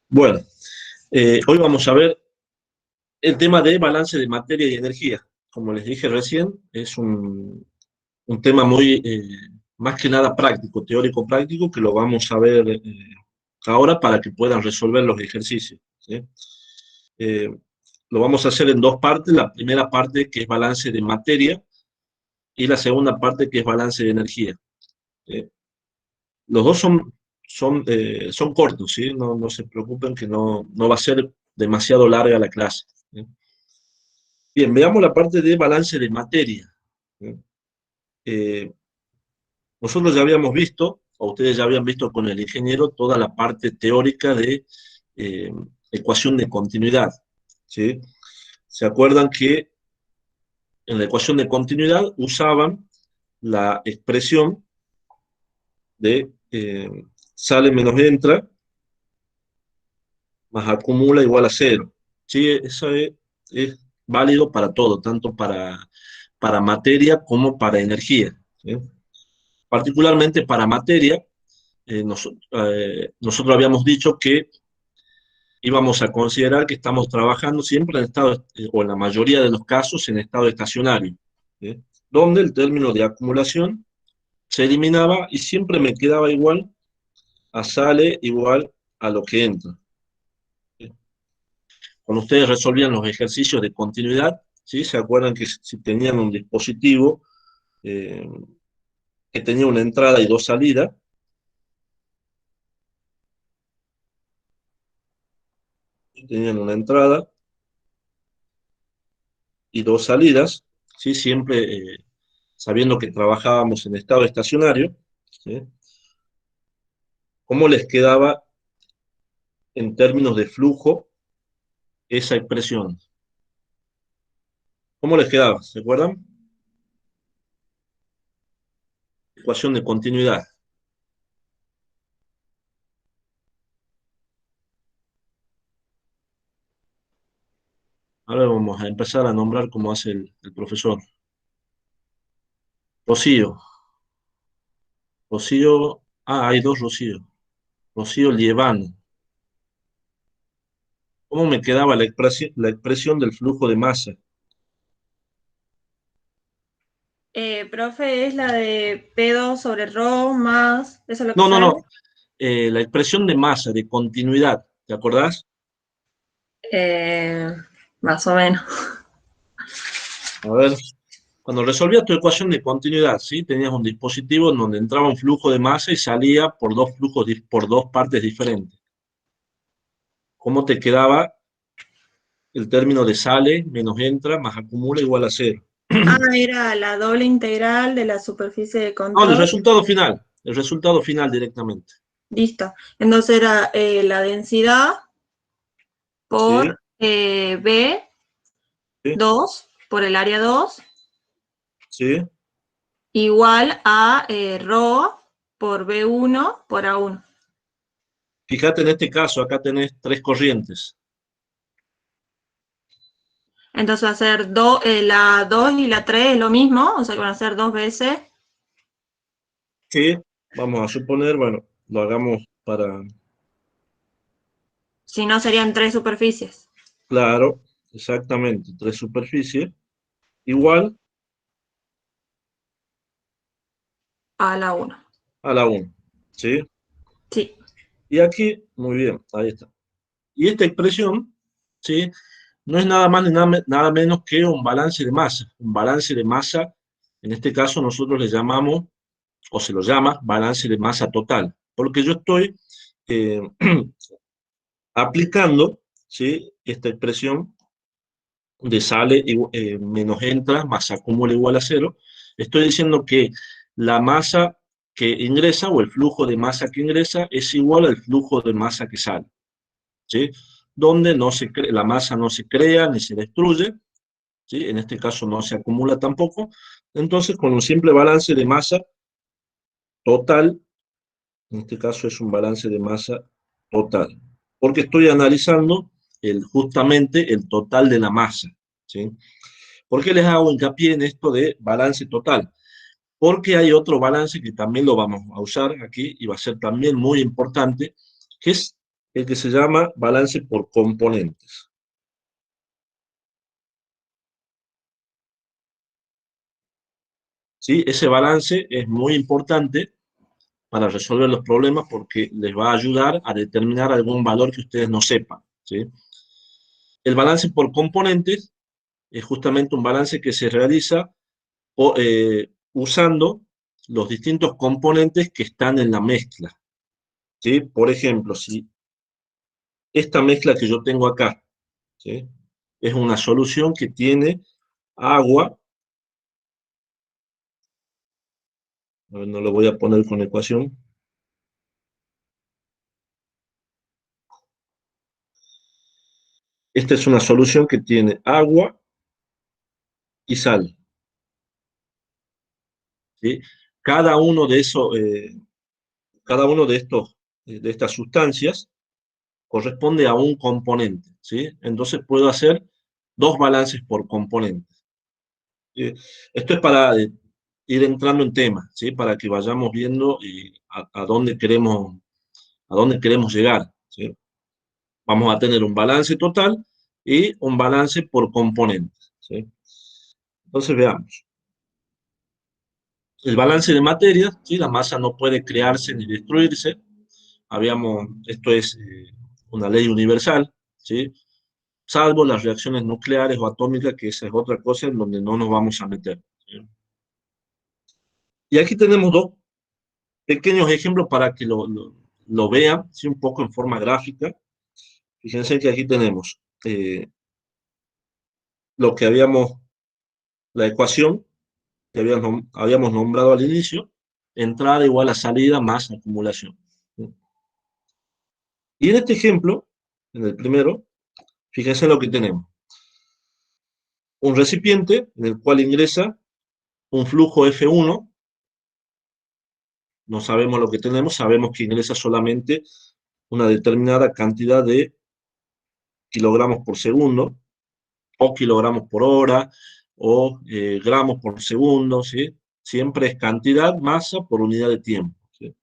Bueno, hoy vamos a ver el tema de balance de materia y energía. Como les dije recién, es un tema muy, más que nada práctico, teórico-práctico, que lo vamos a ver ahora para que puedan resolver los ejercicios, ¿sí? Eh, lo vamos a hacer en dos partes. La primera parte que es balance de materia y la segunda parte que es balance de energía. ¿Sí? Los dos son cortos, ¿sí? No se preocupen que no va a ser demasiado larga la clase, ¿sí? Bien, veamos la parte de balance de materia, ¿sí? Eh, Nosotros ya habíamos visto, o ustedes ya habían visto con el ingeniero, toda la parte teórica de eh, ecuación de continuidad, ¿sí? ¿Se acuerdan que en la ecuación de continuidad usaban la expresión de sale menos entra más acumula igual a cero? Sí, eso es válido para todo, tanto para materia como para energía, ¿sí? Particularmente para materia, nosotros habíamos dicho que íbamos a considerar que estamos trabajando siempre en estado, o en la mayoría de los casos, en estado estacionario, ¿sí? Donde el término de acumulación se eliminaba y siempre me quedaba igual a sale igual a lo que entra, ¿sí? Cuando ustedes resolvían los ejercicios de continuidad, ¿sí? Se acuerdan que si tenían un dispositivo eh, que tenía una entrada y dos salidas, tenían una entrada y dos salidas, ¿sí? Siempre sabiendo que trabajábamos en estado estacionario, ¿sí? ¿Cómo les quedaba en términos de flujo esa expresión? ¿Cómo les quedaba? ¿Se acuerdan? Ecuación de continuidad. Ahora vamos a empezar a nombrar como hace el profesor. Rocío. Rocío. Ah, hay dos Rocío. Rocío Lievano. ¿Cómo me quedaba la expresión del flujo de masa? Profe, es la de P2 sobre Rho más, ¿eso es lo que No, no, sale? no. La expresión de masa, de continuidad. ¿Te acordás? Eh, Más o menos. A ver, cuando resolvías tu ecuación de continuidad, ¿sí? Tenías un dispositivo en donde entraba un flujo de masa y salía por dos flujos, por dos partes diferentes. ¿Cómo te quedaba el término de sale menos entra más acumula igual a cero? Ah, era la doble integral de la superficie de No, control. el resultado final directamente. Listo. Entonces era la densidad ¿Sí? por B2 ¿Sí? por el área 2 ¿Sí? igual a Rho por B1 por A1. Fíjate en este caso, acá tenés tres corrientes. Entonces va a ser la 2 y la 3 es lo mismo, o sea que van a ser dos veces. Que vamos a suponer, bueno, lo hagamos para, Si no, serían tres superficies. claro, exactamente, tres superficies, igual A la 1. a la 1. ¿Sí? Sí. Y aquí, muy bien, ahí está. Y esta expresión, ¿sí? No es nada más ni nada menos que un balance de masa. Un balance de masa, en este caso nosotros le llamamos, o se lo llama, balance de masa total. Porque yo estoy eh, aplicando, ¿sí? Esta expresión de sale menos entra más acumula igual a cero. Estoy diciendo que la masa que ingresa o el flujo de masa que ingresa es igual al flujo de masa que sale, ¿sí? Donde la masa no se crea ni se destruye, ¿sí? En este caso no se acumula tampoco. Entonces, con un simple balance de masa total, en este caso es un balance de masa total, porque estoy analizando justamente el total de la masa, ¿sí? ¿Por qué les hago hincapié en esto de balance total? Porque hay otro balance que también lo vamos a usar aquí y va a ser también muy importante, que es el que se llama balance por componentes. ¿Sí? Ese balance es muy importante para resolver los problemas porque les va a ayudar a determinar algún valor que ustedes no sepan. ¿Sí? El balance por componentes es justamente un balance que se realiza usando los distintos componentes que están en la mezcla. ¿Sí? Por ejemplo, si esta mezcla que yo tengo acá, ¿sí? Es una solución que tiene agua, no lo voy a poner con ecuación, esta es una solución que tiene agua y sal. ¿Sí? Cada uno de esos, cada uno de estas sustancias corresponde a un componente, ¿sí? Entonces puedo hacer dos balances por componente. Esto es para ir entrando en tema, ¿sí? Para que vayamos viendo a dónde queremos llegar, ¿sí? Vamos a tener un balance total y un balance por componentes, ¿sí? Entonces veamos. El balance de materia, ¿sí? La masa no puede crearse ni destruirse. Esto es una ley universal, ¿sí? Salvo las reacciones nucleares o atómicas, que esa es otra cosa en donde no nos vamos a meter, ¿sí? Y aquí tenemos dos pequeños ejemplos para que lo vean, ¿sí? Un poco en forma gráfica. Fíjense que aquí tenemos lo que la ecuación que habíamos nombrado al inicio, entrada igual a salida más acumulación. ¿Sí? Y en este ejemplo, en el primero, fíjense lo que tenemos. Un recipiente en el cual ingresa un flujo F1, no sabemos lo que tenemos, sabemos que ingresa solamente una determinada cantidad de kilogramos por segundo, o kilogramos por hora, o gramos por segundo, ¿sí? Siempre es cantidad, masa por unidad de tiempo, ¿sí?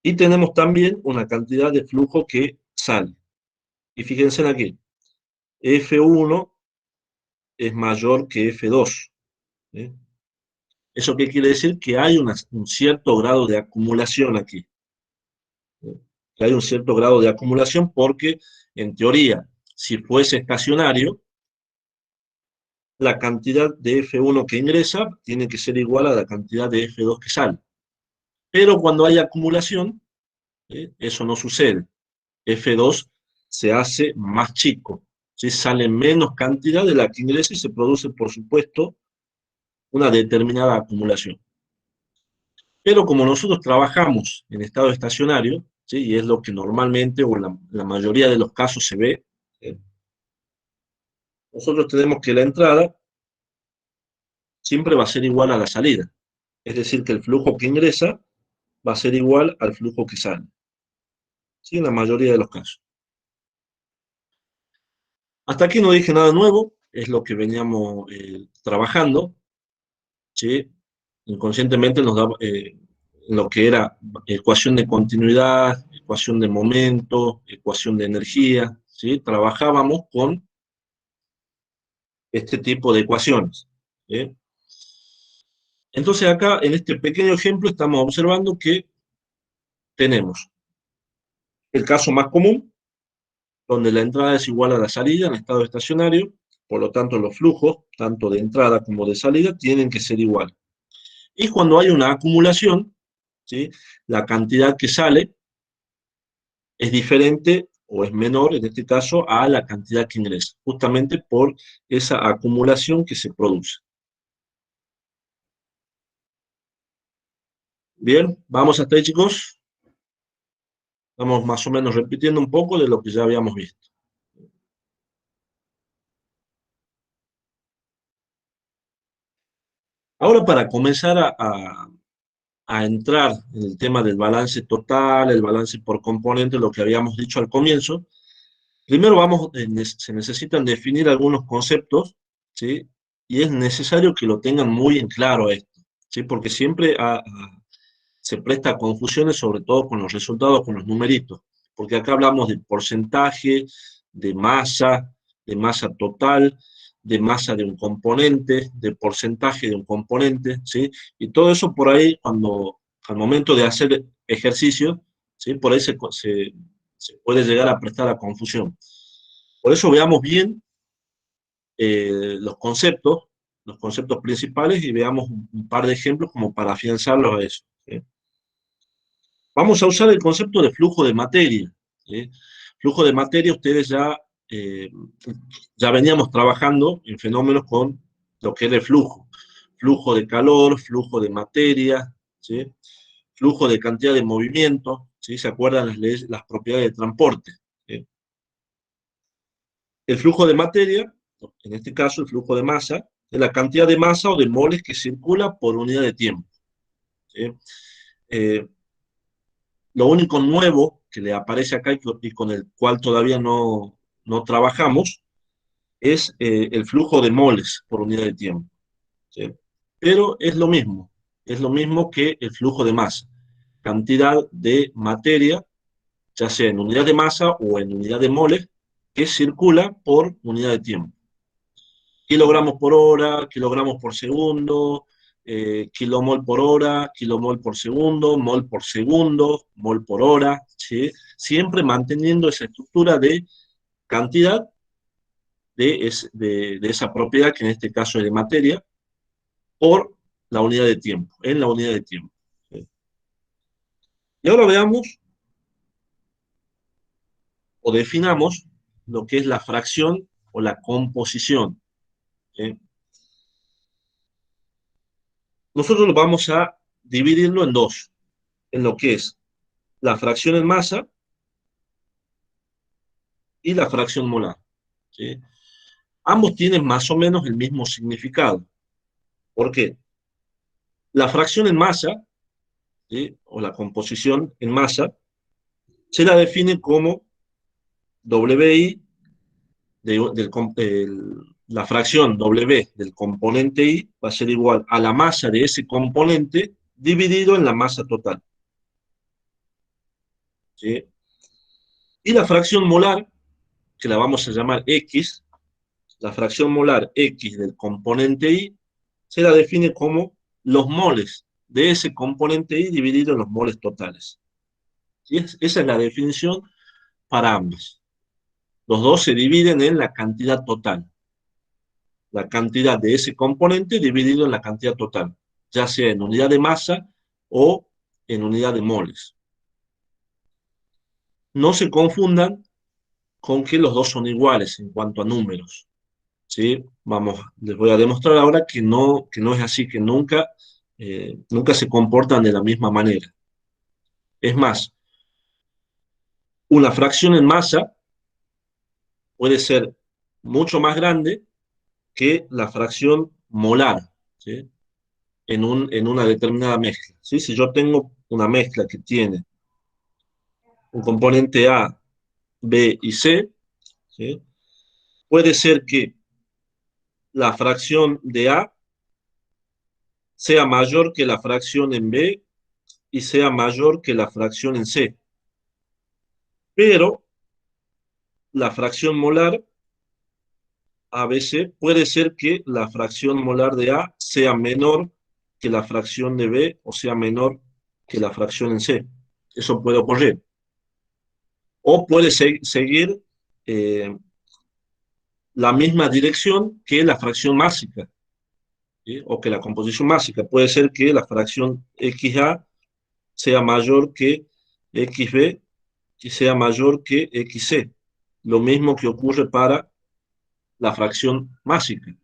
Y tenemos también una cantidad de flujo que sale. Y fíjense aquí, F1 es mayor que F2, ¿sí? ¿Eso qué quiere decir? Que hay un cierto grado de acumulación aquí, ¿sí? Que hay un cierto grado de acumulación porque, en teoría, si fuese estacionario, la cantidad de F1 que ingresa tiene que ser igual a la cantidad de F2 que sale. Pero cuando hay acumulación, eso no sucede. F2 se hace más chico, ¿sí? Sale menos cantidad de la que ingresa y se produce, por supuesto, una determinada acumulación. Pero como nosotros trabajamos en estado estacionario, ¿sí? Y es lo que normalmente o en la mayoría de los casos se ve, ¿sí? Nosotros tenemos que la entrada siempre va a ser igual a la salida. Es decir, que el flujo que ingresa va a ser igual al flujo que sale, ¿sí? En la mayoría de los casos. Hasta aquí no dije nada nuevo, es lo que veníamos trabajando, ¿sí? Inconscientemente nos da lo que era ecuación de continuidad, ecuación de momento, ecuación de energía, ¿sí? Trabajábamos con este tipo de ecuaciones, ¿sí? Entonces acá, en este pequeño ejemplo, estamos observando que tenemos el caso más común, donde la entrada es igual a la salida en estado estacionario, por lo tanto los flujos, tanto de entrada como de salida, tienen que ser iguales. Y cuando hay una acumulación, ¿sí? La cantidad que sale es diferente o es menor, en este caso, a la cantidad que ingresa, justamente por esa acumulación que se produce. Bien, vamos hasta ahí, chicos. Estamos más o menos repitiendo un poco de lo que ya habíamos visto. Ahora, para comenzar a entrar en el tema del balance total, el balance por componente, lo que habíamos dicho al comienzo, primero se necesitan definir algunos conceptos, ¿sí? Y es necesario que lo tengan muy en claro esto, ¿sí? Porque siempre se presta a confusiones, sobre todo con los resultados, con los numeritos. porque acá hablamos de porcentaje, de masa total, de masa de un componente, de porcentaje de un componente, ¿sí? Y todo eso por ahí, cuando al momento de hacer ejercicio, ¿sí? Por ahí se puede llegar a prestar a confusión. Por eso veamos bien los conceptos principales y veamos un par de ejemplos como para afianzarlos a eso, ¿sí? Vamos a usar el concepto de flujo de materia, ¿sí? Flujo de materia, ustedes eh, ya veníamos trabajando en fenómenos con lo que es el flujo. Flujo de calor, flujo de materia, ¿sí? Flujo de cantidad de movimiento, ¿sí? ¿Se acuerdan las leyes, las propiedades de transporte? ¿Sí? El flujo de materia, en este caso el flujo de masa, es la cantidad de masa o de moles que circula por unidad de tiempo, ¿sí? Eh, lo único nuevo que le aparece acá y con el cual todavía no trabajamos es el flujo de moles por unidad de tiempo, ¿sí? Pero es lo mismo que el flujo de masa, cantidad de materia, ya sea en unidad de masa o en unidad de moles, que circula por unidad de tiempo. Kilogramos por hora, kilogramos por segundo, kilomol por hora, kilomol por segundo, mol por hora, ¿sí? Siempre manteniendo esa estructura de cantidad de esa propiedad, que en este caso es de materia, por la unidad de tiempo, en la unidad de tiempo, ¿sí? Y ahora veamos o definamos lo que es la fracción o la composición, ¿sí? Nosotros lo vamos a dividirlo en dos, en lo que es la fracción en masa y la fracción molar, ¿sí? Ambos tienen más o menos el mismo significado. ¿Por qué? La fracción en masa, ¿sí? O la composición en masa, se la define como WI, la fracción W del componente I va a ser igual a la masa de ese componente dividido en la masa total, ¿sí? Y la fracción molar, que la vamos a llamar X, la fracción molar X del componente I, se la define como los moles de ese componente I dividido en los moles totales. ¿Sí? Esa es la definición para ambas. Los dos se dividen en la cantidad total. La cantidad de ese componente dividido en la cantidad total, ya sea en unidad de masa o en unidad de moles. No se confundan con que los dos son iguales en cuanto a números, ¿sí? Les voy a demostrar ahora que no es así, que nunca se comportan de la misma manera. Es más, una fracción en masa puede ser mucho más grande que la fracción molar, ¿sí? En una determinada mezcla, ¿sí? Si yo tengo una mezcla que tiene un componente A, B y C, ¿sí? Puede ser que la fracción de A sea mayor que la fracción en B y sea mayor que la fracción en C. Pero la fracción molar a veces puede ser que la fracción molar de A sea menor que la fracción de B o sea menor que la fracción en C. Eso puede ocurrir. O puede seguir eh, la misma dirección que la fracción másica, ¿sí? O que la composición másica. Puede ser que la fracción XA sea mayor que XB y sea mayor que XC. Lo mismo que ocurre para la fracción másica.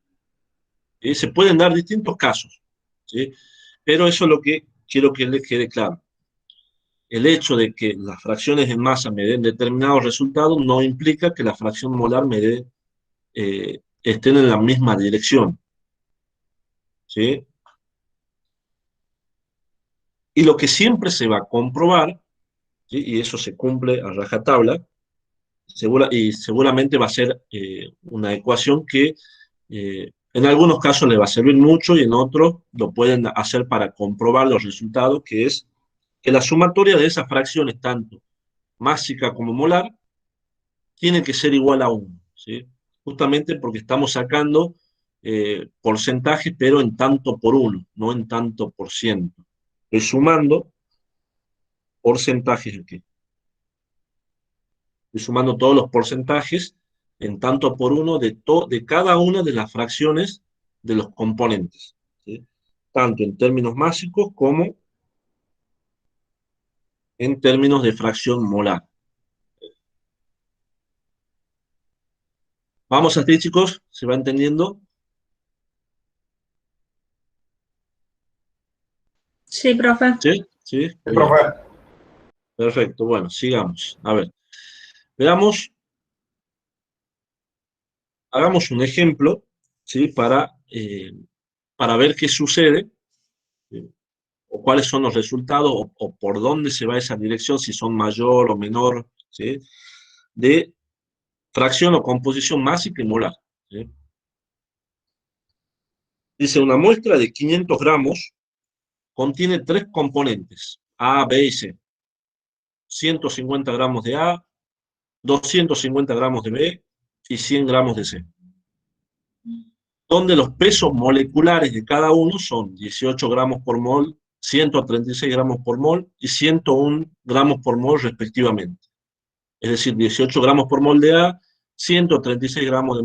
¿Sí? Se pueden dar distintos casos, ¿sí? Pero eso es lo que quiero que les quede claro. El hecho de que las fracciones en masa me den determinados resultados no implica que la fracción molar estén en la misma dirección, ¿sí? Y lo que siempre se va a comprobar, ¿sí? Y eso se cumple a rajatabla, y seguramente va a ser una ecuación que en algunos casos le va a servir mucho y en otros lo pueden hacer para comprobar los resultados, que es que la sumatoria de esas fracciones, tanto másica como molar, tiene que ser igual a 1, ¿sí? Justamente porque estamos sacando porcentajes, pero en tanto por 1, no en tanto por ciento. Estoy sumando porcentajes aquí. Estoy sumando todos los porcentajes en tanto por 1 de cada una de las fracciones de los componentes, ¿sí? Tanto en términos másicos como en términos de fracción molar. Vamos así, chicos, ¿se va entendiendo? Sí, profe. ¿Sí? ¿Sí? Sí, Bien. profe. Perfecto. Bueno, sigamos. A ver, veamos, hagamos un ejemplo, ¿sí? Para ver qué sucede, ¿sí? O cuáles son los resultados, o por dónde se va esa dirección, si son mayor o menor, ¿sí? De fracción o composición másica y molar, ¿sí? Dice, una muestra de 500 gramos contiene tres componentes, A, B y C. 150 gramos de A, 250 gramos de B y 100 gramos de C, donde los pesos moleculares de cada uno son 18 gramos por mol, 136 gramos por mol y 101 gramos por mol respectivamente. Es decir, 18 gramos por mol de A, 136 gramos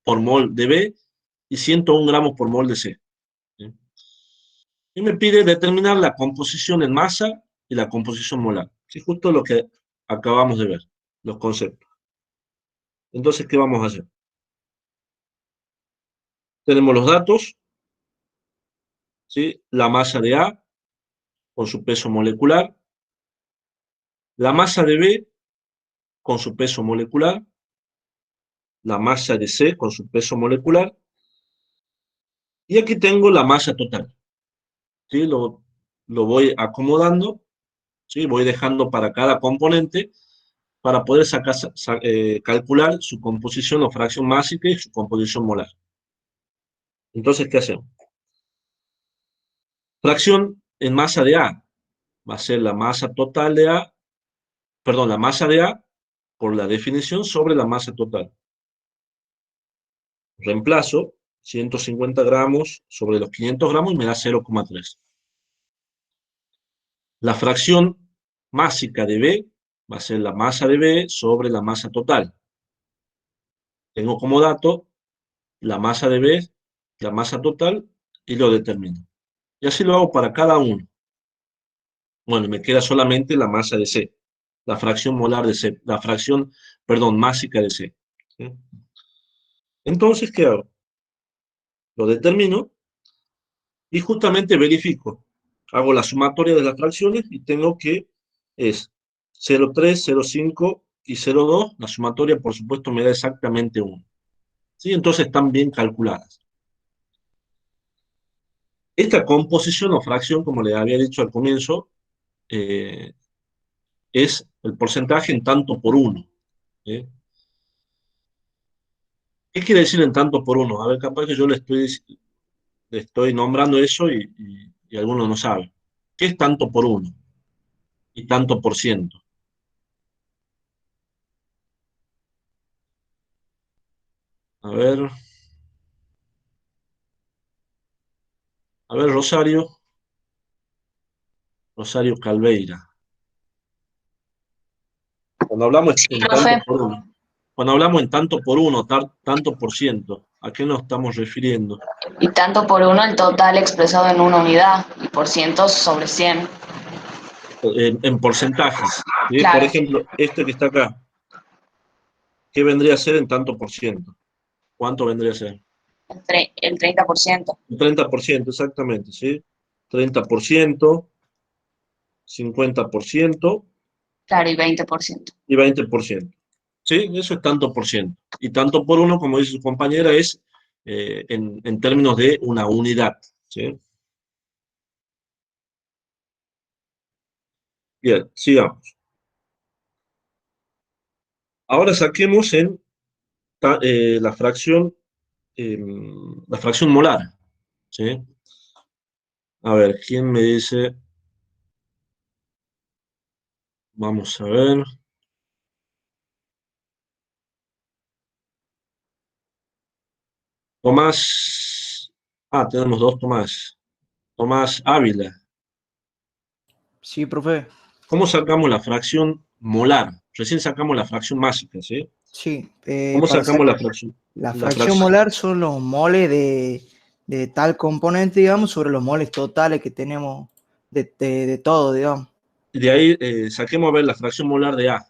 por mol de B y 101 gramos por mol de C. ¿Sí? Y me pide determinar la composición en masa y la composición molar. Es justo lo que acabamos de ver, los conceptos. Entonces, ¿qué vamos a hacer? Tenemos los datos, ¿sí? La masa de A con su peso molecular, la masa de B con su peso molecular, la masa de C con su peso molecular, y aquí tengo la masa total. ¿Sí? Lo voy acomodando, ¿sí? Voy dejando para cada componente para poder calcular su composición o fracción másica y su composición molar. Entonces, ¿qué hacemos? Fracción en masa de A va a ser la masa total de A, perdón, la masa de A por la definición sobre la masa total. Reemplazo 150 gramos sobre los 500 gramos y me da 0,3. La fracción másica de B va a ser la masa de B sobre la masa total. Tengo como dato la masa de B, la masa total, y lo determino. Y así lo hago para cada uno. Bueno, me queda solamente la masa de C, la fracción molar de C, la fracción, perdón, másica de C. ¿Sí? Entonces, ¿qué hago? Lo determino y justamente verifico. Hago la sumatoria de las fracciones y tengo que es 0,3, 0,5 y 0,2. La sumatoria, por supuesto, me da exactamente 1. ¿Sí? Entonces están bien calculadas. Esta composición o fracción, como le había dicho al comienzo, eh, es el porcentaje en tanto por 1. ¿Sí? ¿Qué quiere decir en tanto por 1? A ver, capaz que yo le estoy nombrando eso y algunos no saben. ¿Qué es tanto por 1? Y tanto por ciento. A ver, Rosario Calveira. Cuando hablamos Sí, en tanto profe. por 1, cuando hablamos en tanto por 1, tanto por ciento, ¿a qué nos estamos refiriendo? Y tanto por uno el total expresado en una unidad y por cientos sobre 100. En porcentajes. ¿Sí? Por Claro, ejemplo, este que está acá, ¿qué vendría a ser en tanto por ciento? ¿Cuánto vendría a ser? el 30%. Un 30%, exactamente, ¿sí? 30%, 50% Claro, y 20%. y 20%. ¿Sí? Eso es tanto por ciento. Y tanto por 1, como dice su compañera, es en términos de una unidad. ¿Sí? Bien, sigamos. Ahora saquemos la fracción molar. ¿Sí? A ver, ¿quién me dice? Vamos a ver. Tomás. Ah, tenemos dos Tomás. Tomás Ávila. Sí, profe. ¿Cómo sacamos la fracción molar? Recién sacamos la fracción másica, ¿sí? Sí, ¿Cómo para sacamos la fracción? la La fracción molar son los moles de tal componente, digamos, sobre los moles totales que tenemos de todo, digamos. De ahí saquemos a ver la fracción molar de A.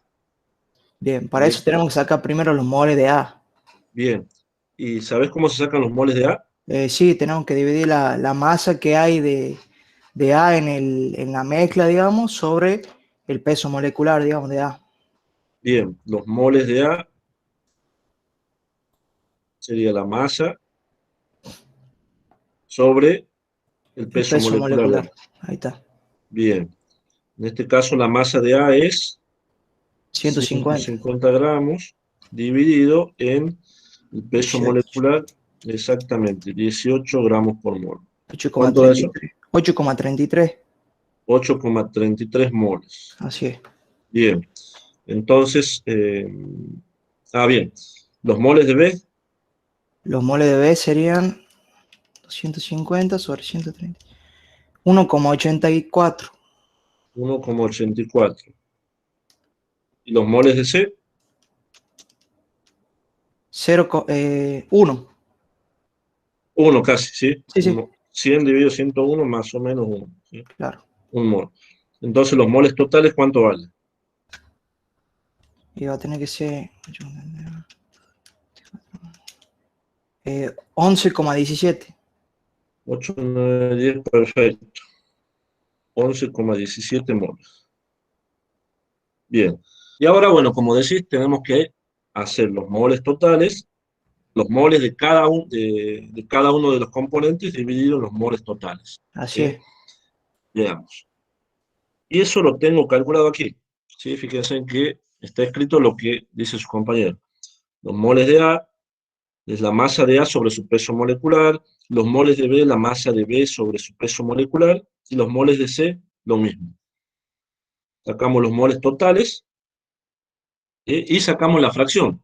Bien, para Bien. eso tenemos que sacar primero los moles de A. Bien. ¿Y sabes cómo se sacan los moles de A? Sí, tenemos que dividir la masa que hay de A en la mezcla, digamos, sobre el peso molecular, digamos, de A. Bien, los moles de A sería la masa sobre el El peso peso molecular de A. molecular. Ahí está. Bien. En este caso la masa de A es 150. 150 gramos dividido en el peso 18. molecular, exactamente, 18 gramos por mol. ¿Cuánto da eso? 8,33. 8,33. 8,33 moles. Así es. Bien, entonces, bien, los moles de B, Los moles de B serían 250 sobre 130. 1,84. 1,84. Y los moles de C, 1. 1 casi, ¿sí? Sí, sí, 100 dividido 101 más o menos 1, ¿sí? claro. Un mol. Entonces, los moles totales, ¿cuánto valen? Y va a tener que ser 11,17. 8, 9, 10, perfecto. 11,17 moles. Bien. Y ahora, bueno, como decís, tenemos que hacer los moles totales, los moles de cada uno de los componentes dividido en los moles totales. Así ¿Sí? es. Veamos. Y eso lo tengo calculado aquí. ¿Sí? Fíjense en que está escrito lo que dice su compañero. Los moles de A es la masa de A sobre su peso molecular, los moles de B la masa de B sobre su peso molecular, y los moles de C lo mismo. Sacamos los moles totales y sacamos la fracción.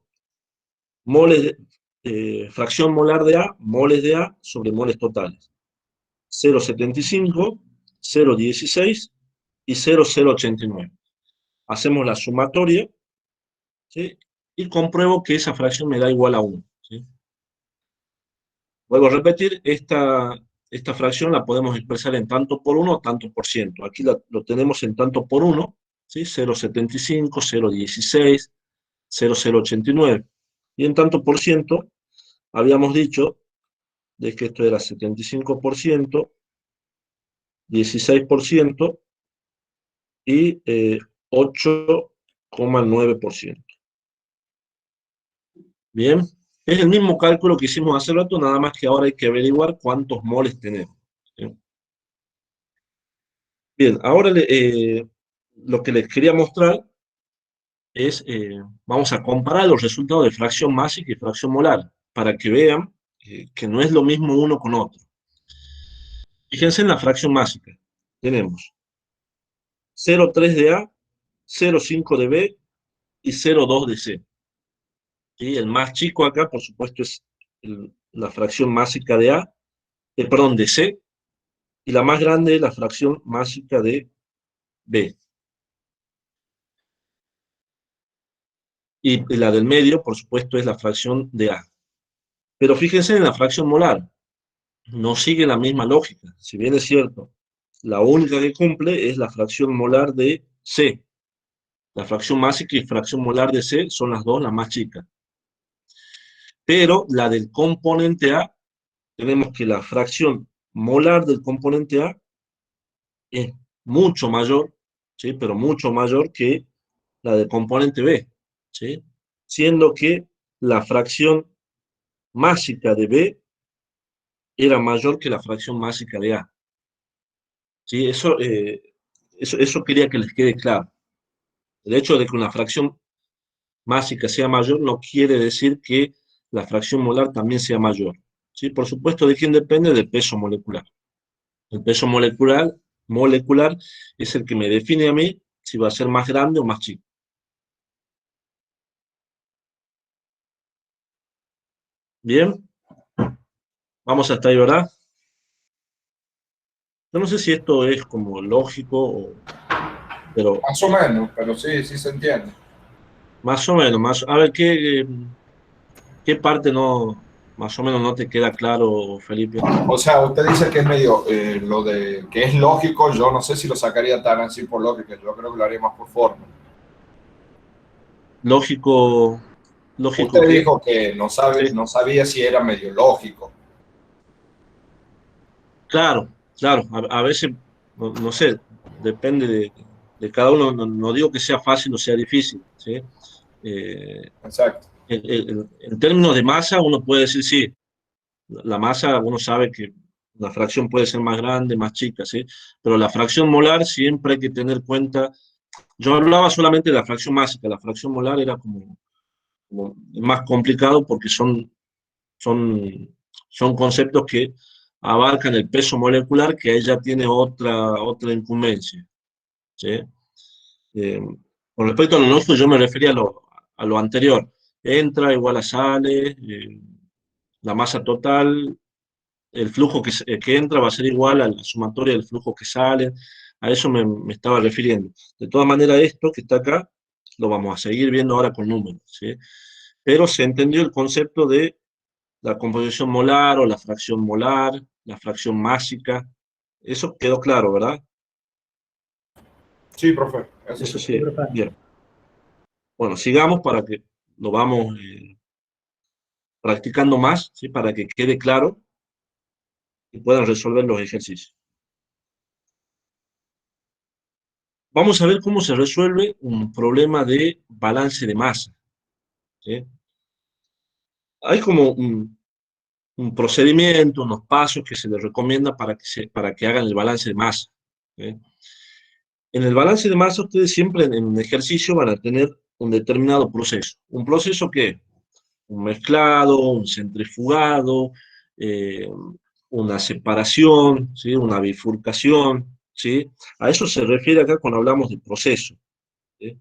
Fracción molar de A, moles de A sobre moles totales. 0,75, 0,16 y 0,089. Hacemos la sumatoria, ¿sí? Y compruebo que esa fracción me da igual a 1. ¿Sí? Vuelvo a repetir, esta fracción la podemos expresar en tanto por 1 o tanto por ciento. Aquí lo tenemos en tanto por 1, ¿sí? 0,75, 0,16, 0,089. Y en tanto por ciento, habíamos dicho de que esto era 75%, 16% y 8,9%. Bien, es el mismo cálculo que hicimos hace rato, nada más que ahora hay que averiguar cuántos moles tenemos. ¿Sí? Bien, ahora lo que les quería mostrar es, vamos a comparar los resultados de fracción másica y fracción molar, para que vean que no es lo mismo uno con otro. Fíjense en la fracción másica. Tenemos 0,3 de A, 0,5 de B y 0,2 de C. ¿Sí? El más chico acá, por supuesto, es la fracción másica de A, perdón, de C, y la más grande es la fracción másica de B. Y la del medio, por supuesto, es la fracción de A. Pero fíjense en la fracción molar, no sigue la misma lógica. Si bien es cierto, la única que cumple es la fracción molar de C. La fracción másica y fracción molar de C son las dos las más chicas. Pero la del componente A, tenemos que la fracción molar del componente A es mucho mayor, ¿sí? Pero mucho mayor que la del componente B, ¿sí? Siendo que la fracción másica de B era mayor que la fracción másica de A. ¿Sí? Eso quería que les quede claro. El hecho de que una fracción másica sea mayor no quiere decir que la fracción molar también sea mayor. ¿Sí? Por supuesto, ¿de quién depende? Del peso molecular. El peso molecular es el que me define a mí si va a ser más grande o más chico. Bien, vamos hasta ahí, ¿verdad? Yo no sé si esto es como lógico, pero Más o menos, pero sí, sí se entiende. más o menos, a ver, ¿qué parte no, más o menos no te queda claro, Felipe? O sea, usted dice que es medio, lo de que es lógico, yo no sé si lo sacaría tan así por lógica, yo creo que lo haría más por forma. Lógico, lógico Usted que, dijo que no sabe, sí, no sabía si era medio lógico. claro, claro, a veces, no sé, depende de cada uno, no digo que sea fácil o sea difícil, ¿sí? Eh, Exacto. en términos de masa, uno puede decir sí, la masa, uno sabe que la fracción puede ser más grande, más chica, ¿sí? Pero la fracción molar siempre hay que tener cuenta. Yo hablaba solamente de la fracción másica, la fracción molar era como más complicado porque son conceptos que abarcan el peso molecular, que ahí ya tiene otra incumbencia, ¿sí? Eh, con respecto a lo nuestro, yo me refería a lo anterior. Entra igual a sale, la masa total, el flujo que entra va a ser igual a la sumatoria del flujo que sale. A eso me estaba refiriendo. De todas maneras, esto que está acá, lo vamos a seguir viendo ahora con números, ¿sí? Pero se entendió el concepto de la composición molar o la fracción molar, la fracción másica. Eso quedó claro, ¿verdad? Sí, profe, eso Eso sí. sí, bien. Bueno, sigamos para que lo vamos practicando más, ¿sí? Para que quede claro y puedan resolver los ejercicios. Vamos a ver cómo se resuelve un problema de balance de masa, ¿sí? Hay como un procedimiento, unos pasos que se les recomienda para que hagan el balance de masa, ¿sí? En el balance de masa, ustedes siempre en un ejercicio van a tener un determinado proceso. ¿Un proceso qué? Un mezclado, un centrifugado, eh, una separación, ¿sí? Una bifurcación, ¿sí? A eso se refiere acá cuando hablamos de proceso, ¿sí?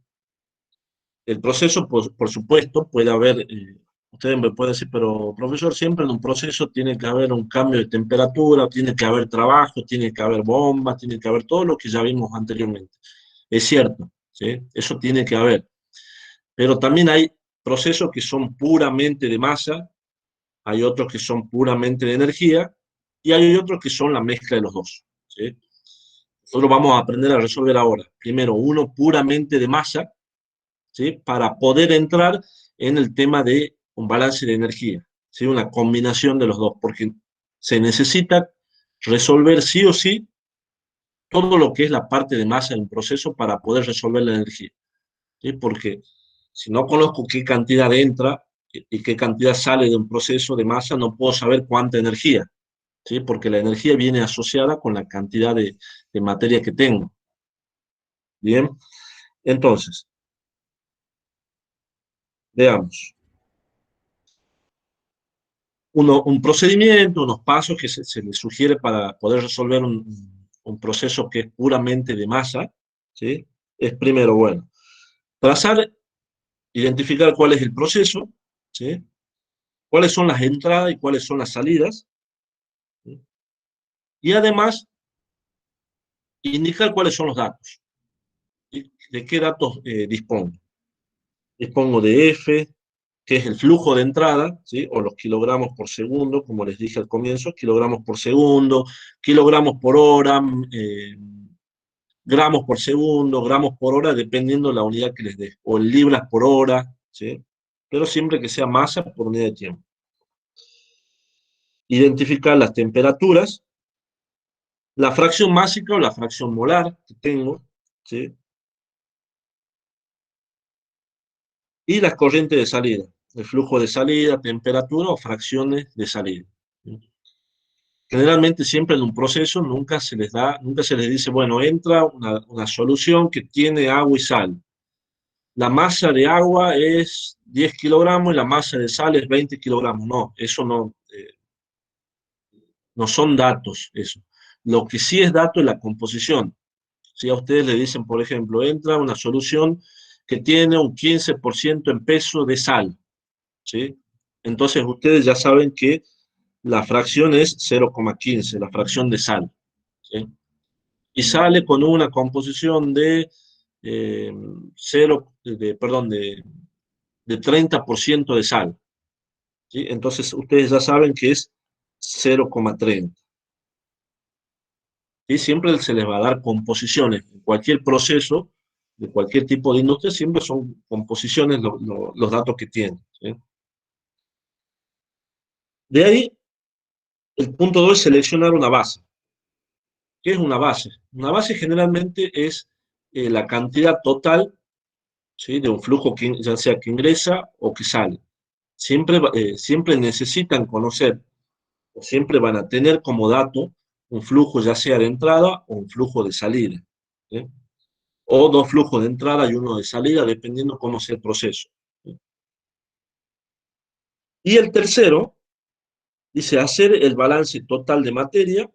El proceso, por supuesto, puede haber, ustedes me pueden decir, pero profesor, siempre en un proceso tiene que haber un cambio de temperatura, tiene que haber trabajo, tiene que haber bombas, tiene que haber todo lo que ya vimos anteriormente. Es cierto, ¿sí? Eso tiene que haber. Pero también hay procesos que son puramente de masa, hay otros que son puramente de energía, y hay otros que son la mezcla de los dos, ¿sí? Nosotros vamos a aprender a resolver ahora. Primero, uno puramente de masa, ¿sí? Para poder entrar en el tema de un balance de energía, ¿sí? Una combinación de los dos, porque se necesita resolver sí o sí todo lo que es la parte de masa en un proceso para poder resolver la energía, ¿sí? Porque si no conozco qué cantidad entra y qué cantidad sale de un proceso de masa, no puedo saber cuánta energía, ¿sí? Porque la energía viene asociada con la cantidad de materia que tengo. Bien, entonces, veamos. Un procedimiento, unos pasos que se le sugiere para poder resolver un proceso que es puramente de masa, ¿sí? Es primero, bueno, trazar, identificar cuál es el proceso, ¿sí? Cuáles son las entradas y cuáles son las salidas, ¿sí? Y además indicar cuáles son los datos, ¿sí? De qué datos dispongo. Dispongo de F, que es el flujo de entrada, ¿sí? O los kilogramos por segundo, como les dije al comienzo, kilogramos por segundo, kilogramos por hora, gramos por segundo, gramos por hora, dependiendo de la unidad que les dé, o en libras por hora, ¿sí? Pero siempre que sea masa por unidad de tiempo. Identificar las temperaturas, la fracción másica o la fracción molar que tengo, ¿sí? Y las corrientes de salida, el flujo de salida, temperatura o fracciones de salida, ¿sí? Generalmente siempre en un proceso nunca se les dice, bueno, entra una solución que tiene agua y sal. La masa de agua es 10 kilogramos y la masa de sal es 20 kilogramos. No, eso no son datos, eso. Lo que sí es dato es la composición, Si a ustedes le dicen, por ejemplo, entra una solución que tiene un 15% en peso de sal, ¿sí? Entonces ustedes ya saben que la fracción es 0,15, la fracción de sal, ¿sí? Y sale con una composición de, 30% de sal, ¿sí? Entonces ustedes ya saben que es 0,30. Y siempre se les va a dar composiciones. En cualquier proceso, de cualquier tipo de industria, siempre son composiciones los datos que tienen, ¿sí? De ahí, el punto 2 es seleccionar una base. ¿Qué es una base? Una base generalmente es la cantidad total, ¿sí?, de un flujo, ya sea que ingresa o que sale. Siempre necesitan conocer, o siempre van a tener como dato un flujo ya sea de entrada o un flujo de salida, ¿sí? O dos flujos de entrada y uno de salida, dependiendo cómo sea el proceso, ¿sí? Y el tercero dice hacer el balance total de materia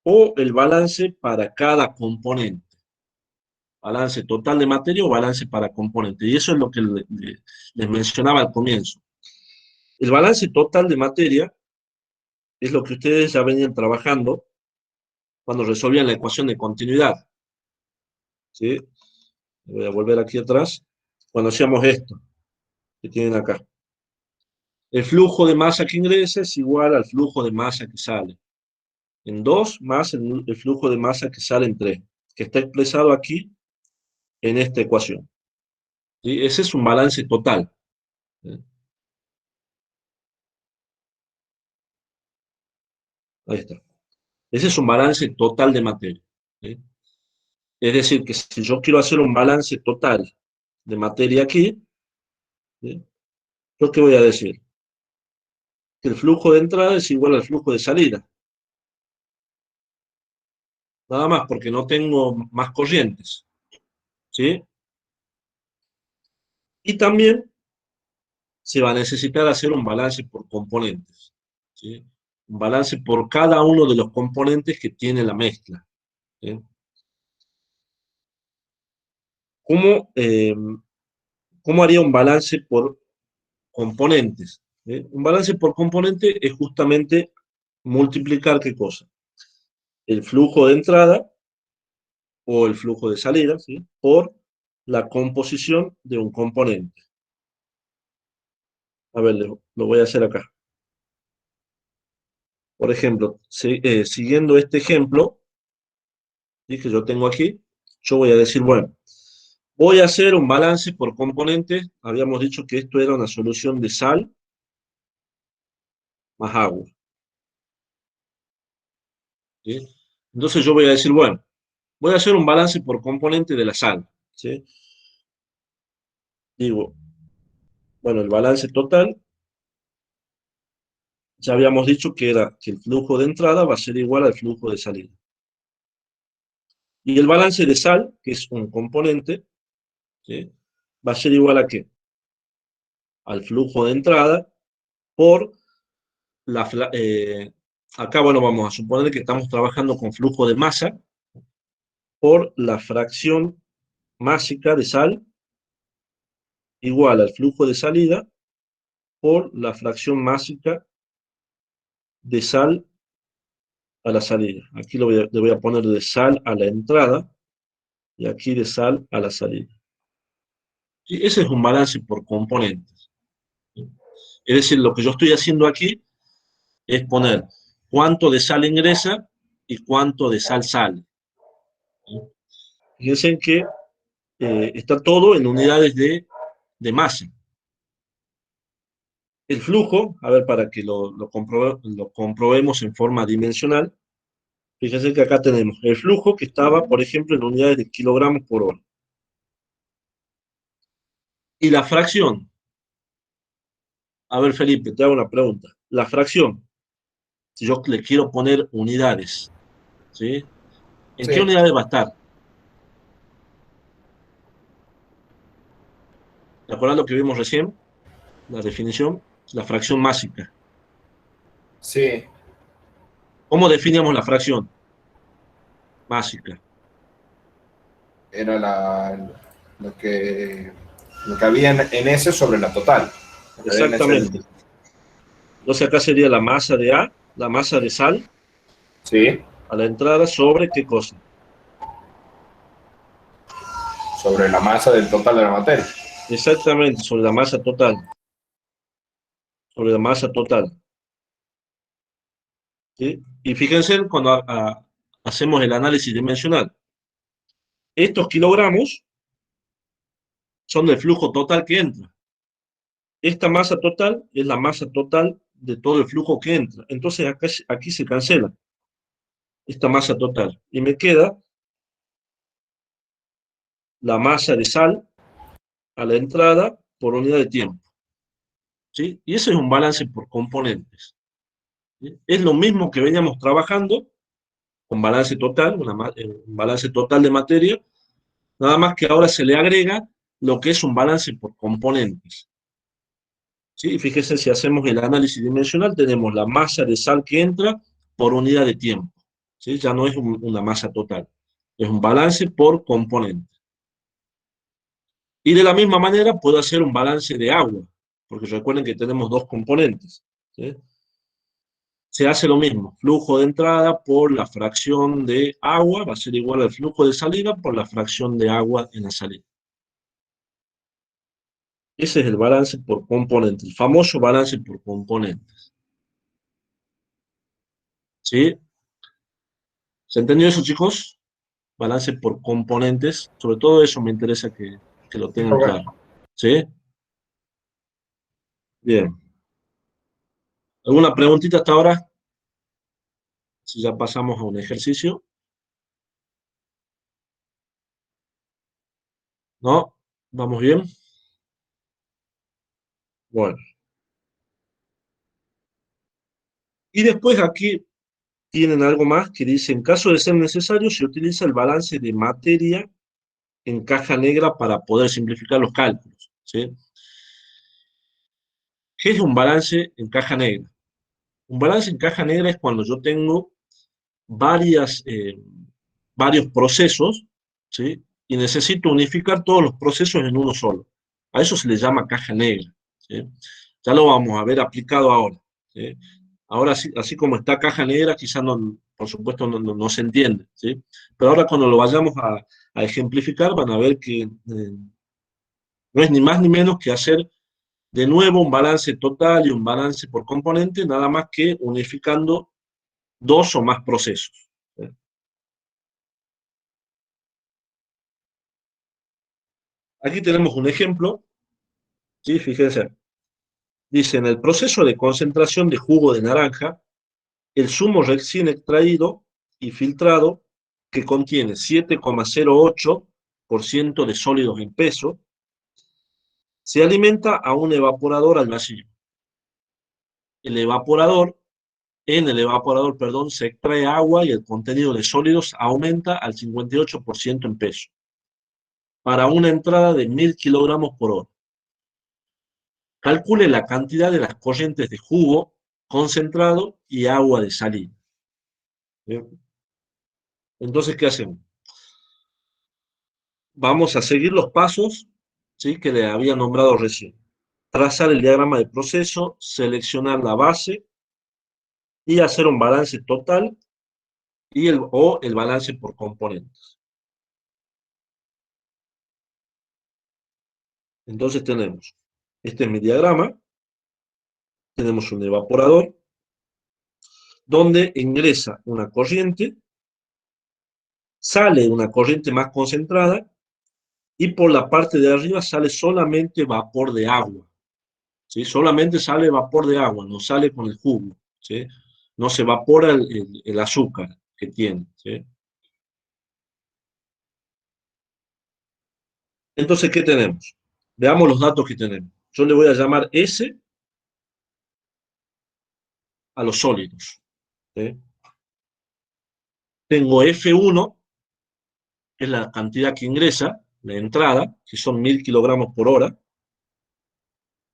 o el balance para cada componente. Balance total de materia o balance para componente. Y eso es lo que les mencionaba al comienzo. El balance total de materia es lo que ustedes ya venían trabajando cuando resolvían la ecuación de continuidad, ¿sí? Voy a volver aquí atrás. Cuando hacíamos esto, que tienen acá. El flujo de masa que ingresa es igual al flujo de masa que sale. En 2 más el flujo de masa que sale en 3, que está expresado aquí en esta ecuación, ¿sí? Ese es un balance total, ¿sí? Ahí está. Ese es un balance total de materia, ¿sí? Es decir, que si yo quiero hacer un balance total de materia aquí, ¿sí?, ¿yo qué voy a decir? Que el flujo de entrada es igual al flujo de salida. Nada más, porque no tengo más corrientes, ¿sí? Y también se va a necesitar hacer un balance por componentes, ¿sí? Un balance por cada uno de los componentes que tiene la mezcla, ¿sí? ¿Cómo haría un balance por componentes? ¿Sí? Un balance por componente es justamente multiplicar, ¿qué cosa? El flujo de entrada o el flujo de salida, ¿sí?, por la composición de un componente. A ver, lo voy a hacer acá. Por ejemplo, siguiendo este ejemplo, ¿sí?, que yo tengo aquí, yo voy a decir, bueno, voy a hacer un balance por componentes. Habíamos dicho que esto era una solución de sal más agua, ¿sí? Entonces yo voy a decir, bueno, voy a hacer un balance por componente de la sal, ¿sí? Digo, bueno, el balance total, ya habíamos dicho que era que el flujo de entrada va a ser igual al flujo de salida. Y el balance de sal, que es un componente, ¿sí?, va a ser igual a ¿qué? Al flujo de entrada por acá, bueno, vamos a suponer que estamos trabajando con flujo de masa por la fracción másica de sal igual al flujo de salida por la fracción másica de sal a la salida. Aquí le voy a poner de sal a la entrada y aquí de sal a la salida. Y ese es un balance por componentes. Es decir, lo que yo estoy haciendo aquí es poner cuánto de sal ingresa y cuánto de sal sale. Fíjense que está todo en unidades de masa. El flujo, a ver, para que lo comprobemos en forma dimensional, fíjense que acá tenemos el flujo que estaba, por ejemplo, en unidades de kilogramos por hora. Y la fracción, a ver, Felipe, te hago una pregunta. La fracción, si yo le quiero poner unidades, ¿sí?, ¿en qué Sí, unidades va a estar? ¿Te acuerdas lo que vimos recién? La definición, la fracción másica. sí. ¿Cómo definimos la fracción másica? era lo que había en ese sobre la total. Exactamente. Entonces acá sería la masa de A, la masa de sal, Sí, a la entrada sobre ¿qué cosa? sobre la masa del total de la materia. Exactamente, sobre la masa total. Sobre la masa total. ¿Sí? Y fíjense cuando hacemos el análisis dimensional. Estos kilogramos son del flujo total que entra. Esta masa total es la masa total de todo el flujo que entra. Entonces aquí se cancela esta masa total. Y me queda la masa de sal a la entrada por unidad de tiempo. ¿Sí? Y ese es un balance por componentes. ¿Sí? Es lo mismo que veníamos trabajando con balance total, un balance total de materia, nada más que ahora se le agrega lo que es un balance por componentes. ¿Sí? Fíjense, si hacemos el análisis dimensional, tenemos la masa de sal que entra por unidad de tiempo. ¿Sí? Ya no es una masa total, es un balance por componente. Y de la misma manera puedo hacer un balance de agua, porque recuerden que tenemos dos componentes. ¿Sí? Se hace lo mismo, flujo de entrada por la fracción de agua va a ser igual al flujo de salida por la fracción de agua en la salida. Ese es el balance por componentes, el famoso balance por componentes. ¿Sí? ¿Se entendió eso, chicos? Balance por componentes, sobre todo eso me interesa que lo tengan claro. ¿Sí? Bien. ¿Alguna preguntita hasta ahora? Si ya pasamos a un ejercicio. ¿No? ¿Vamos bien? Bueno. Y después aquí tienen algo más que dice, en caso de ser necesario, se utiliza el balance de materia en caja negra para poder simplificar los cálculos. ¿Sí? ¿Qué es un balance en caja negra? Un balance en caja negra es cuando yo tengo varios procesos, ¿sí? Y necesito unificar todos los procesos en uno solo. A eso se le llama caja negra. ¿Sí? Ya lo vamos a ver aplicado ahora. ¿Sí? Ahora, así como está caja negra, quizás no, por supuesto no se entiende. ¿Sí? Pero ahora cuando lo vayamos a ejemplificar, van a ver que no es ni más ni menos que hacer de nuevo un balance total y un balance por componente, nada más que unificando dos o más procesos. ¿Sí? Aquí tenemos un ejemplo, ¿sí? Fíjense, dice, en el proceso de concentración de jugo de naranja, el zumo recién extraído y filtrado, que contiene 7,08% de sólidos en peso, se alimenta a un evaporador al vacío. En el evaporador, perdón, se extrae agua y el contenido de sólidos aumenta al 58% en peso, para una entrada de 1000 kilogramos por hora. Calcule la cantidad de las corrientes de jugo concentrado y agua de salida. ¿Bien? Entonces, ¿qué hacemos? Vamos a seguir los pasos, ¿sí?, que le había nombrado recién. Trazar el diagrama de proceso, seleccionar la base y hacer un balance total o el balance por componentes. Entonces tenemos, este es mi diagrama, tenemos un evaporador donde ingresa una corriente, sale una corriente más concentrada y por la parte de arriba sale solamente vapor de agua. ¿Sí? Solamente sale vapor de agua, no sale con el jugo. ¿Sí? No se evapora el azúcar que tiene. ¿Sí? Entonces, ¿qué tenemos? Veamos los datos que tenemos. Yo le voy a llamar S a los sólidos. ¿Sí? Tengo F1, que es la cantidad que ingresa, la entrada, que son 1000 kilogramos por hora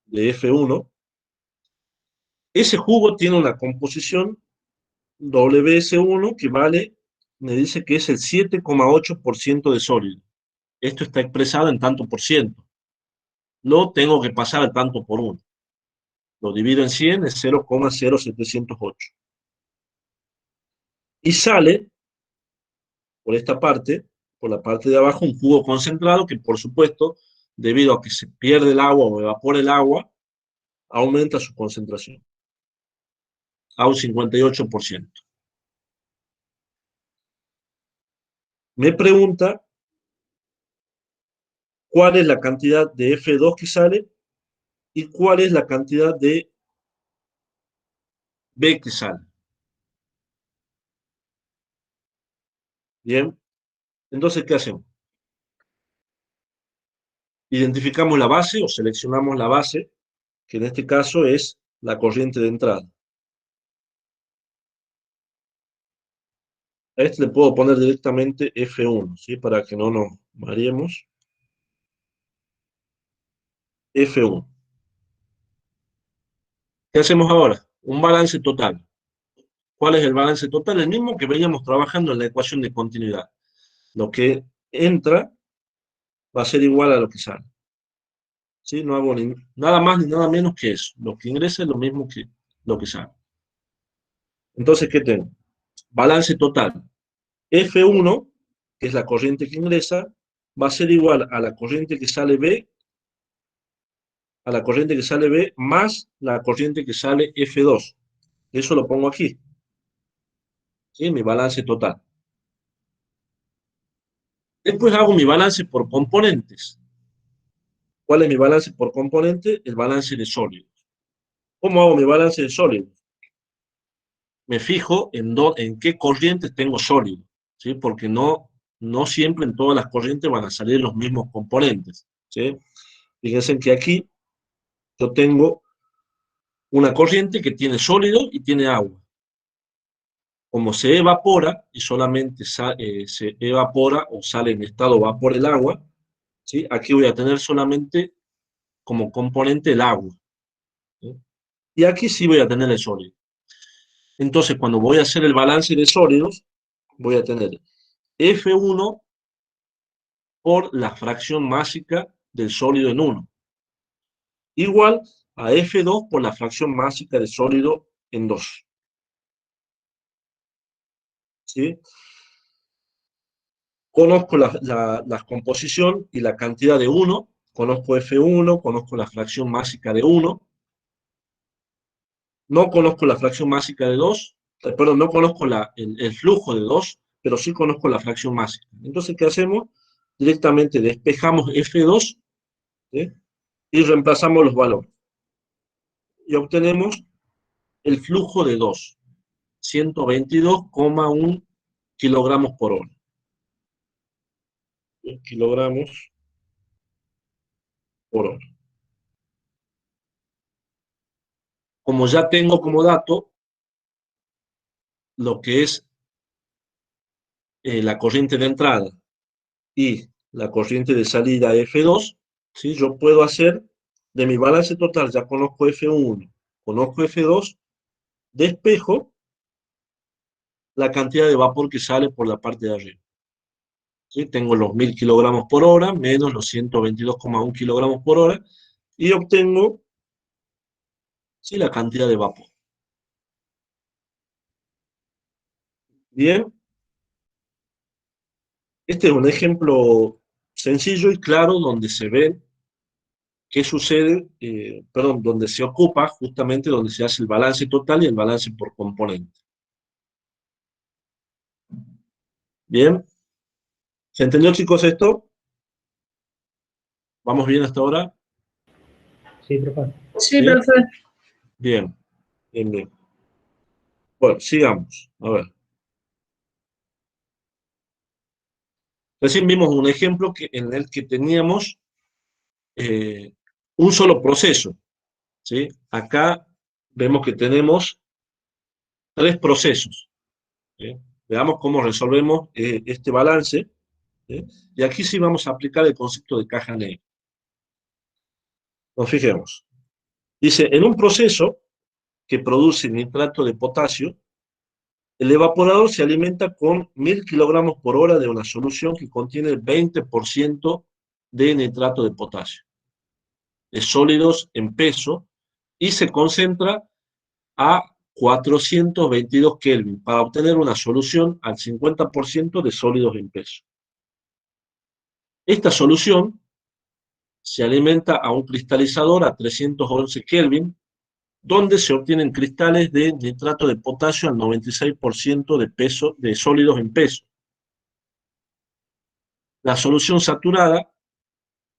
de F1. Ese jugo tiene una composición WS1 que vale, me dice que es el 7,8% de sólido. esto está expresado en tanto por ciento. Lo tengo que pasar al tanto por 1. Lo divido en 100, es 0,0708. Y sale, por esta parte, por la parte de abajo, un jugo concentrado que, por supuesto, debido a que se pierde el agua o evapora el agua, aumenta su concentración a un 58%. Me pregunta cuál es la cantidad de F2 que sale y cuál es la cantidad de B que sale. Bien, entonces, ¿qué hacemos? Identificamos la base o seleccionamos la base, que en este caso es la corriente de entrada. A este le puedo poner directamente F1, ¿sí? Para que no nos mareemos. F1. ¿Qué hacemos ahora? Un balance total. ¿Cuál es el balance total? El mismo que veníamos trabajando en la ecuación de continuidad. Lo que entra va a ser igual a lo que sale. ¿Sí? No hago nada más ni nada menos que eso. Lo que ingresa es lo mismo que lo que sale. Entonces, ¿qué tengo? Balance total. F1, que es la corriente que ingresa, va a ser igual a la corriente que sale B, más la corriente que sale F2. Eso lo pongo aquí. ¿Sí? Mi balance total. Después hago mi balance por componentes. ¿Cuál es mi balance por componente? El balance de sólidos. ¿Cómo hago mi balance de sólidos? Me fijo en qué corrientes tengo sólido, ¿sí? Porque no siempre en todas las corrientes van a salir los mismos componentes, ¿sí? Fíjense que aquí yo tengo una corriente que tiene sólido y tiene agua. Como se evapora y solamente se evapora o sale en estado vapor el agua, ¿sí? Aquí voy a tener solamente como componente el agua, ¿sí? Y aquí sí voy a tener el sólido. Entonces, cuando voy a hacer el balance de sólidos, voy a tener F1 por la fracción másica del sólido en 1, igual a F2 por la fracción másica del sólido en 2. ¿Sí? Conozco la composición y la cantidad de 1, conozco F1, conozco la fracción másica de 1, no conozco la fracción másica de 2, perdón, no conozco el flujo de 2, pero sí conozco la fracción másica. Entonces, ¿qué hacemos? Directamente despejamos F2, ¿sí? Y reemplazamos los valores. Y obtenemos el flujo de 2, 122,1 kilogramos por hora. Kilogramos por hora. Como ya tengo como dato lo que es la corriente de entrada y la corriente de salida F2, ¿sí? Yo puedo hacer de mi balance total, ya conozco F1, conozco F2, despejo la cantidad de vapor que sale por la parte de arriba. ¿Sí? Tengo los 1000 kilogramos por hora menos los 122,1 kilogramos por hora y obtengo, ¿sí?, la cantidad de vapor. Bien, este es un ejemplo sencillo y claro donde se ve qué sucede, donde se ocupa justamente donde se hace el balance total y el balance por componente. Bien, ¿se entendió, chicos, esto? ¿Vamos bien hasta ahora? Sí, profe. Sí, profe. Bien, bien, bien. Bueno, sigamos. A ver. Recién vimos un ejemplo en el que teníamos un solo proceso, ¿sí? Acá vemos que tenemos 3 procesos, ¿sí? Veamos cómo resolvemos este balance, ¿sí? Y aquí sí vamos a aplicar el concepto de caja negra. Nos fijemos. Dice, en un proceso que produce nitrato de potasio, El evaporador se alimenta con 1000 kilogramos por hora de una solución que contiene el 20% de nitrato de potasio, de sólidos en peso, y se concentra a 422 Kelvin para obtener una solución al 50% de sólidos en peso. Esta solución se alimenta a un cristalizador a 311 Kelvin, donde se obtienen cristales de nitrato de potasio al 96% de peso, de sólidos en peso. La solución saturada,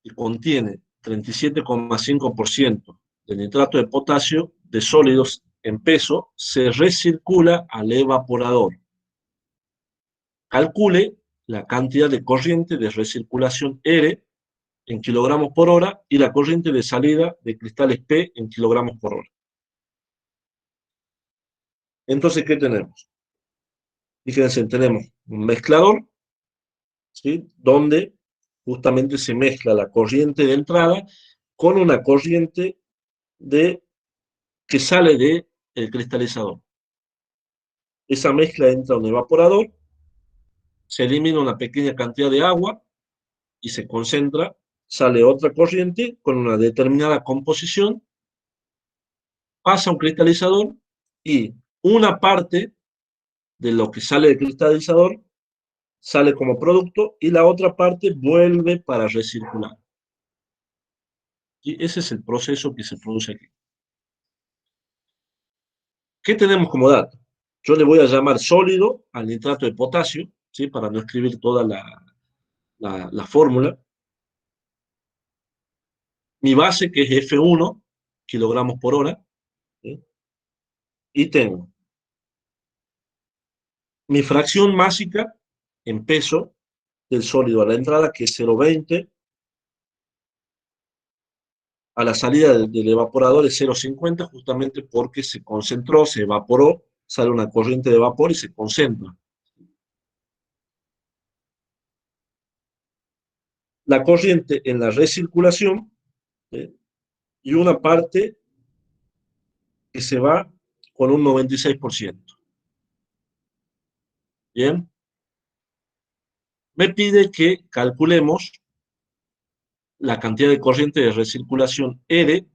que contiene 37,5% de nitrato de potasio de sólidos en peso, se recircula al evaporador. Calcule la cantidad de corriente de recirculación R en kilogramos por hora y la corriente de salida de cristales P en kilogramos por hora. Entonces, ¿qué tenemos? Fíjense, tenemos un mezclador, ¿sí?, donde justamente se mezcla la corriente de entrada con una corriente que sale del cristalizador. Esa mezcla entra a un evaporador, se elimina una pequeña cantidad de agua y se concentra, sale otra corriente con una determinada composición, pasa a un cristalizador y una parte de lo que sale del cristalizador sale como producto y la otra parte vuelve para recircular. Y ese es el proceso que se produce aquí. ¿Qué tenemos como dato? Yo le voy a llamar sólido al nitrato de potasio, ¿sí?, para no escribir toda la fórmula. Mi base, que es F1, kilogramos por hora, ¿sí?, y tengo mi fracción másica en peso del sólido a la entrada, que es 0,20, a la salida del evaporador es 0,50, justamente porque se concentró, se evaporó, sale una corriente de vapor y se concentra. La corriente en la recirculación, ¿sí?, y una parte que se va con un 96%. Bien. Me pide que calculemos la cantidad de corriente de recirculación R,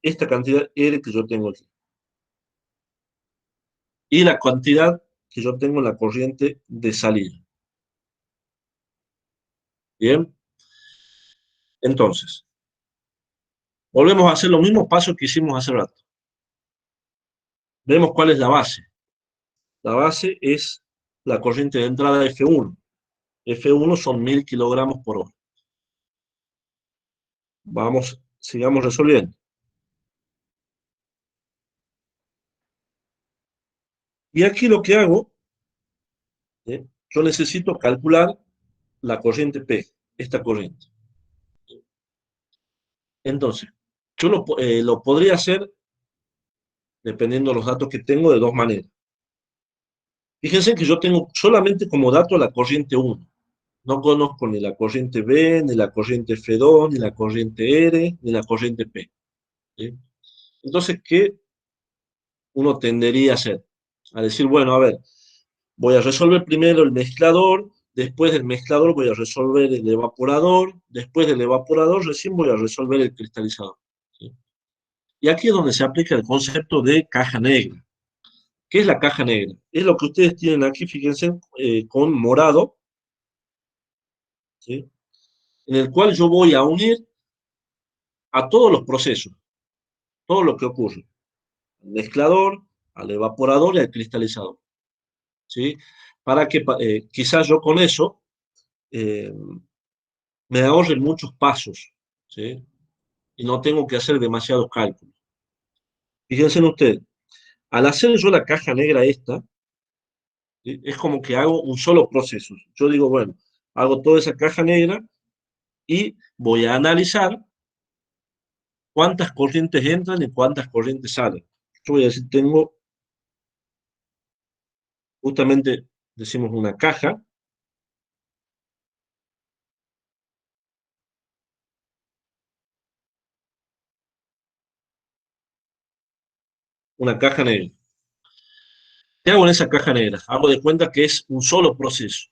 esta cantidad R que yo tengo aquí, y la cantidad que yo tengo en la corriente de salida. Bien. Entonces, volvemos a hacer los mismos pasos que hicimos hace rato. Vemos cuál es la base. La base es la corriente de entrada F1. F1 son 1000 kilogramos por hora. Vamos, sigamos resolviendo. Y aquí lo que hago, yo necesito calcular la corriente P, esta corriente. Entonces, yo lo podría hacer, dependiendo de los datos que tengo, de dos maneras. Fíjense que yo tengo solamente como dato la corriente 1. No conozco ni la corriente B, ni la corriente F2, ni la corriente R, ni la corriente P, ¿sí? Entonces, ¿qué uno tendería a hacer? A decir, bueno, a ver, voy a resolver primero el mezclador, después del mezclador voy a resolver el evaporador, después del evaporador recién voy a resolver el cristalizador, ¿sí? Y aquí es donde se aplica el concepto de caja negra. ¿Qué es la caja negra? Es lo que ustedes tienen aquí, fíjense, con morado, ¿sí?, en el cual yo voy a unir a todos los procesos, todo lo que ocurre, al mezclador, al evaporador y al cristalizador, ¿sí? Para que quizás yo con eso eh, me ahorren muchos pasos, ¿sí?, y no tengo que hacer demasiados cálculos. Fíjense ustedes, al hacer yo la caja negra esta, ¿sí?, es como que hago un solo proceso. Yo digo, bueno, hago toda esa caja negra y voy a analizar cuántas corrientes entran y cuántas corrientes salen. Yo voy a decir, tengo, justamente decimos una caja negra. ¿Qué hago en esa caja negra? Hago de cuenta que es un solo proceso,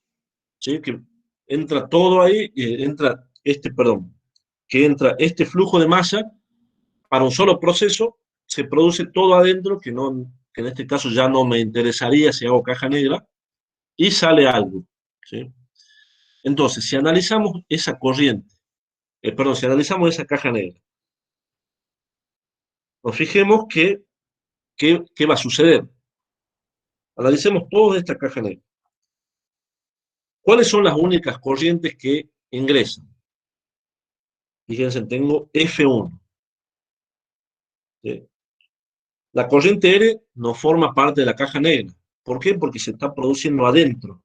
¿sí? Que entra todo ahí, que entra este flujo de masa para un solo proceso, se produce todo adentro, que en este caso ya no me interesaría si hago caja negra, y sale algo, ¿sí? Entonces, si analizamos esa corriente, si analizamos esa caja negra, nos fijemos qué va a suceder. Analicemos toda esta caja negra. ¿Cuáles son las únicas corrientes que ingresan? Fíjense, tengo F1. ¿Sí? La corriente R no forma parte de la caja negra. ¿Por qué? Porque se está produciendo adentro.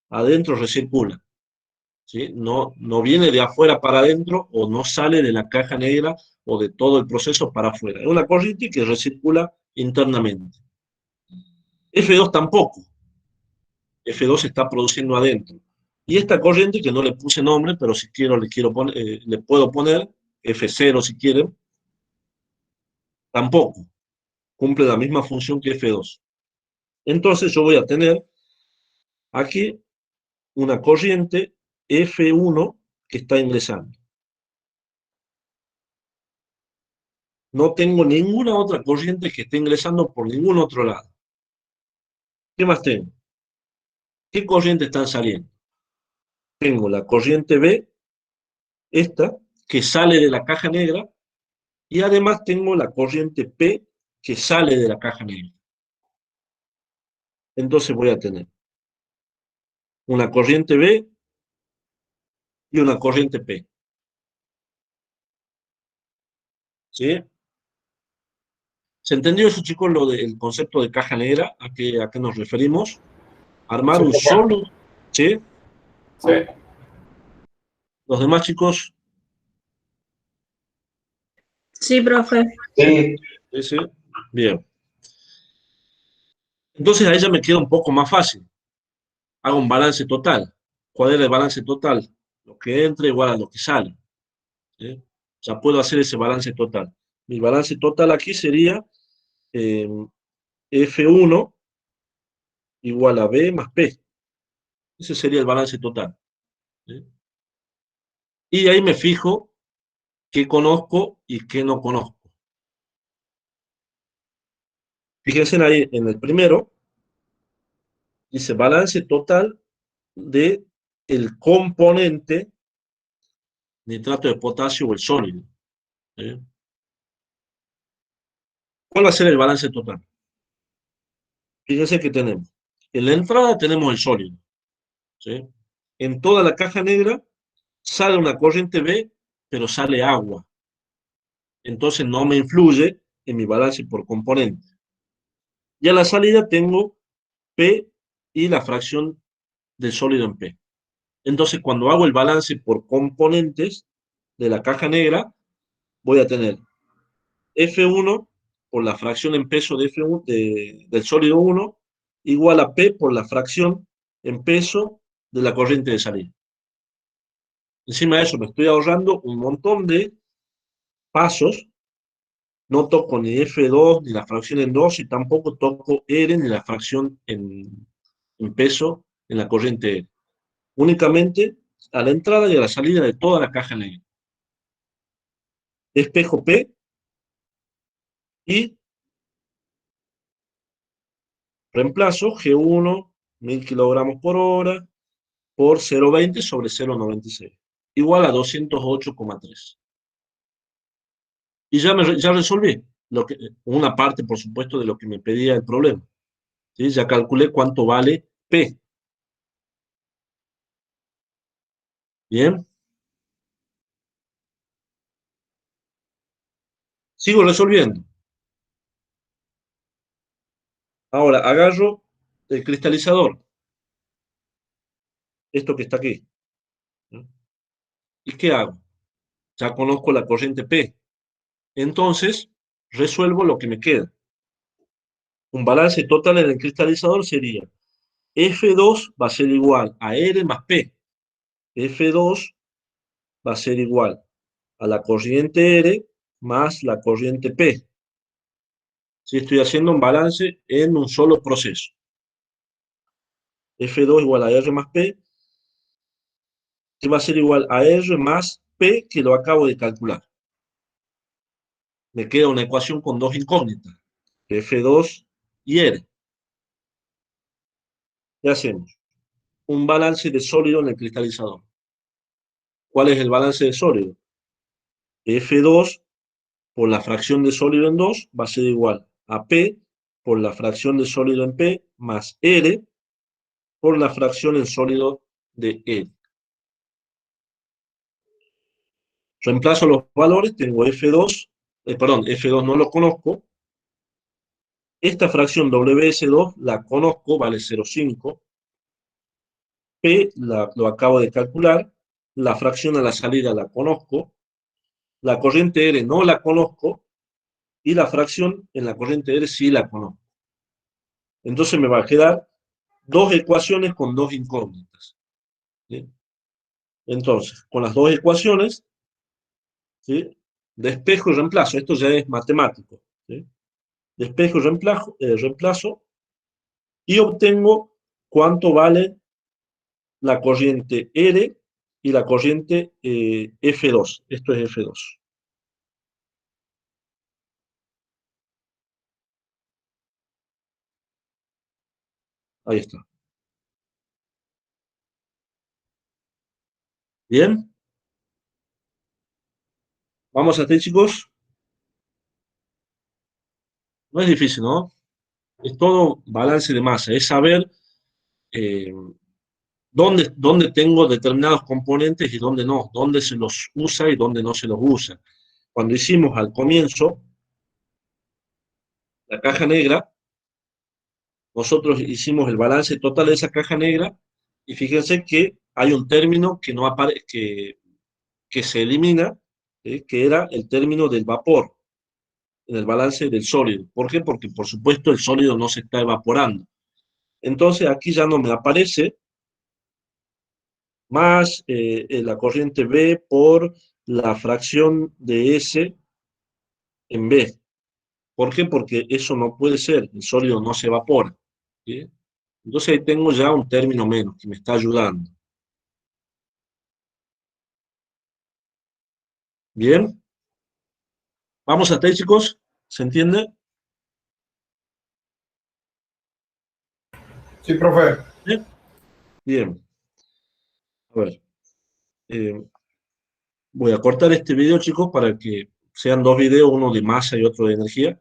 Adentro recircula. ¿Sí? No viene de afuera para adentro o no sale de la caja negra o de todo el proceso para afuera. Es una corriente que recircula internamente. F2 tampoco. F2 se está produciendo adentro. Y esta corriente, que no le puse nombre, pero si quiero le puedo poner F0 si quieren, tampoco cumple la misma función que F2. Entonces yo voy a tener aquí una corriente F1 que está ingresando. No tengo ninguna otra corriente que esté ingresando por ningún otro lado. ¿Qué más tengo? ¿Qué corriente están saliendo? Tengo la corriente B, esta, que sale de la caja negra, y además tengo la corriente P que sale de la caja negra. Entonces voy a tener una corriente B y una corriente P. ¿Sí? ¿Se entendió eso, chicos, lo del concepto de caja negra? ¿A qué nos referimos? Armar Sí, un profe. solo, ¿sí? Sí. Los demás chicos, Sí, profe. Sí. ¿sí? ¿Sí? Bien. Entonces ahí ya me queda un poco más fácil. Hago un balance total. ¿Cuál es el balance total? Lo que entra igual a lo que sale. ¿Sí? Ya puedo hacer ese balance total. Mi balance total aquí sería eh, F1 igual a B más P. Ese sería el balance total. ¿Sí? Y ahí me fijo qué conozco y qué no conozco. Fíjense ahí en el primero, dice balance total de el componente nitrato de potasio o el sólido. ¿Sí? ¿Cuál va a ser el balance total? Fíjense que tenemos. En la entrada tenemos el sólido. ¿Sí? En toda la caja negra sale una corriente B, pero sale agua. Entonces no me influye en mi balance por componente. Y a la salida tengo P y la fracción del sólido en P. Entonces cuando hago el balance por componentes de la caja negra, voy a tener F1 por la fracción en peso de F1, del sólido 1 igual a P por la fracción en peso de la corriente de salida. Encima de eso me estoy ahorrando un montón de pasos. No toco ni F2 ni la fracción en 2 y tampoco toco R ni la fracción en peso en la corriente R. Únicamente a la entrada y a la salida de toda la caja negra. Espejo P y reemplazo G1, 1000 kilogramos por hora, por 0,20 sobre 0,96, igual a 208,3. Y ya resolví una parte, por supuesto, de lo que me pedía el problema. ¿Sí? Ya calculé cuánto vale P. Bien, sigo resolviendo. Ahora agarro el cristalizador, esto que está aquí. ¿Sí? ¿Y qué hago? Ya conozco la corriente P. Entonces, resuelvo lo que me queda. Un balance total en el cristalizador sería F2 va a ser igual a R más P. F2 va a ser igual a la corriente R más la corriente P. Si estoy haciendo un balance en un solo proceso. F2 igual a R más P, que va a ser igual a R más P, que lo acabo de calcular. Me queda una ecuación con dos incógnitas, F2 y R. ¿Qué hacemos? Un balance de sólido en el cristalizador. ¿Cuál es el balance de sólido? F2 por la fracción de sólido en 2 va a ser igual a P por la fracción de sólido en P más R por la fracción en sólido de R. Reemplazo los valores, tengo F2, F2 no lo conozco. Esta fracción WS2 la conozco, vale 0,5. P lo acabo de calcular. La fracción a la salida la conozco. La corriente R no la conozco. Y la fracción en la corriente R sí la conozco. Entonces me va a quedar dos ecuaciones con dos incógnitas. ¿Sí? Entonces, con las dos ecuaciones, ¿sí? Despejo y reemplazo. Esto ya es matemático. ¿Sí? Despejo y reemplazo y obtengo cuánto vale la corriente R y la corriente F2. Esto es F2. Ahí está. Bien. Vamos hasta ahí, chicos. No es difícil, ¿no? Es todo balance de masa. Es saber eh, dónde tengo determinados componentes y dónde no. Dónde se los usa y dónde no se los usa. Cuando hicimos al comienzo la caja negra, nosotros hicimos el balance total de esa caja negra y fíjense que hay un término que no aparece, que se elimina, que era el término del vapor en el balance del sólido. ¿Por qué? Porque por supuesto el sólido no se está evaporando. Entonces aquí ya no me aparece más la corriente B por la fracción de S en B. ¿Por qué? Porque eso no puede ser, el sólido no se evapora. ¿Sí? Entonces ahí tengo ya un término menos que me está ayudando. Bien. Vamos hasta ahí, chicos. ¿Se entiende? Sí, profe. Bien. Bien. A ver. Voy a cortar este video, chicos, para que sean dos videos, uno de masa y otro de energía.